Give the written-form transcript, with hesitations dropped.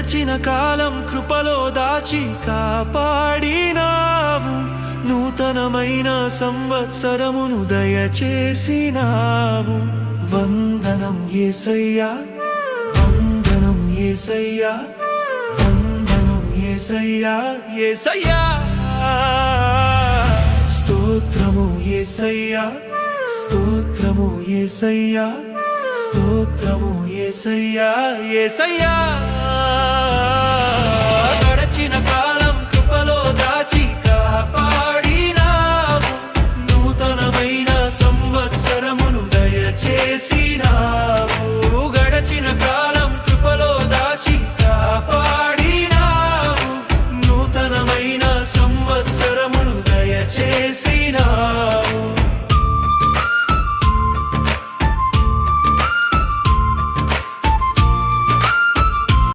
గడిచిన కాలం కృపలో దాచి కాపాడినావు. నూతనమైన సంవత్సరమును దయచేసినావు. వందనం యేసయ్యా, వందనం యేసయ్యా, వందనం యేసయ్యా, యేసయ్యా. స్తోత్రము యేసయ్యా, స్తోత్రము యేసయ్యా, స్తోత్రము యేసయ్యా, యేసయ్యా.